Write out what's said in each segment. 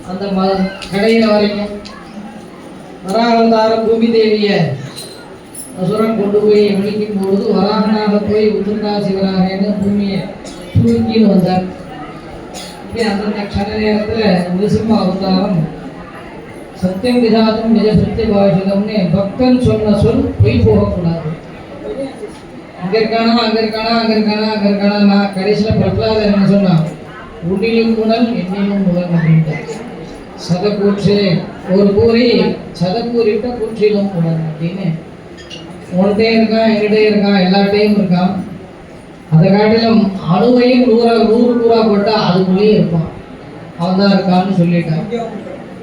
அந்த கடையில வரைக்கும் வராகவதாரம் பூமி தேவிய அசுரன் கொண்டு போய் விழிக்கும் பொழுது வராகனாக போய் உத்திரகாசிவராகன்னு பூமியை தூக்கின்னு வந்தார். அந்தந்த க்ஷண நேரத்தில் நிருசிம்ம அவதாரம் சத்தியம் விதாதும் நிஜ சத்திய பாஷிதம்னு பக்தன் சொன்ன சொல் பொய் போகக்கூடாது. அங்கே இருக்கானா அங்கே இருக்கானா அங்கே இருக்கானா அங்கே இருக்கானா நான் கடைசியில் பிரகலாதன் என்ன சொன்னான், உன்னிலும் உடல் என்னிலும் உடல் அப்படின்ட்டு சதக்கூற்று ஒரு கூறி சதக்கூறிட்ட கூற்றிலும் உடல் அப்படின்னு உன்கிட்டே இருக்கான் என்கிட்டே இருக்கான் எல்லாட்டையும் இருக்கான். அதை காட்டிலும் அணுவையும் 100 கூறா போட்டால் அதுக்குள்ளேயே இருப்பான், அவன் தான் இருக்கான்னு சொல்லிட்டான்.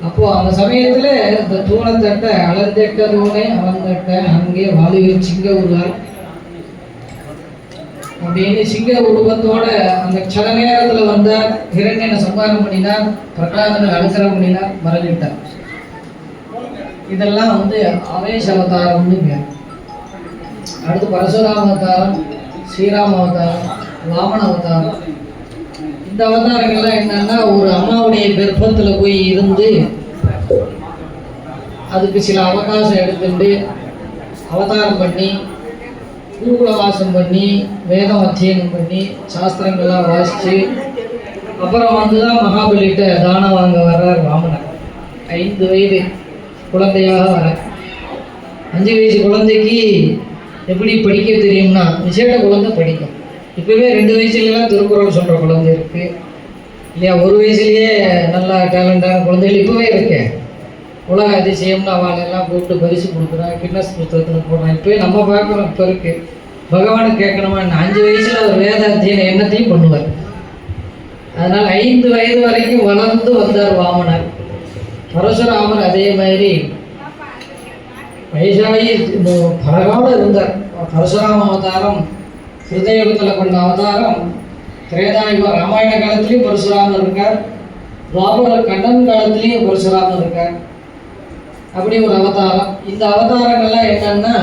அப்போ அந்த சமயத்தில் இந்த தூணத்தட்டை அலர்தட்ட தூணை அவன்தட்ட அங்கே வாலிபர் சிங்க உருவார் அப்படின்னு சிங்க உருவத்தோட அந்த க்ஷண நேரத்தில் வந்தார். ஹிரண்யனை சம்ஹாரம் பண்ணினார், பிரகலாதனை அனுக்கிரகம் பண்ணினார், மறைஞ்சிட்டார். இதெல்லாம் ஆவேச அவதாரம்னுங்க. அடுத்து பரசுராம அவதாரம், ஸ்ரீராம அவதாரம், வாமன அவதாரம். இந்த அவதாரங்கள்லாம் என்னன்னா ஒரு அம்மாவுடைய கர்ப்பத்தில் போய் இருந்து அதுக்கு சில அவகாசம் எடுத்துட்டு அவதாரம் பண்ணி குருகுல வாசம் பண்ணி வேதம் அத்தியனம் பண்ணி சாஸ்திரங்கள்லாம் வாசித்து அப்புறம் தான் மகாபலிகிட்ட தானம் வாங்க வர்றார் வாமனர். 5 வயது குழந்தையாக வர 5 வயசு குழந்தைக்கு எப்படி படிக்க தெரியும்னா விசேட குழந்தை படிக்கும். இப்போவே 2 வயசுலாம் திருக்குறள் சொல்கிற குழந்தை இருக்குது இல்லையா, 1 வயசுலேயே நல்லா டேலண்டான குழந்தைகள் இப்போவே இருக்கு. உலக அதிசயம்னு அவளெல்லாம் கூப்பிட்டு பரிசு கொடுக்குறான், கின்னஸ் புத்தகத்தில் போடுறான். இப்போவே நம்ம பார்க்குறோம். இப்போ இருக்குது பகவானை கேட்கணுமா, 5 வயசில் ஒரு வேத அத்தியனம் என்னத்தையும் பண்ணுவார். அதனால் 5 வயது வரைக்கும் வளர்ந்து வந்தார் வாமனர். பரசுராமர் அதே மாதிரி வயசாகி பலகால இருந்தார். பரசுராம அவதாரம் ஹிருதயுகத்தில் கொண்ட அவதாரம். திரேதாயுக ராமாயண காலத்திலையும் பரசுராமர் இருக்கார், துவாபர கண்ணன் காலத்திலையும் பரசுராமர் இருக்கார். அப்படி ஒரு அவதாரம். இந்த அவதாரங்கள்லாம் என்னன்னா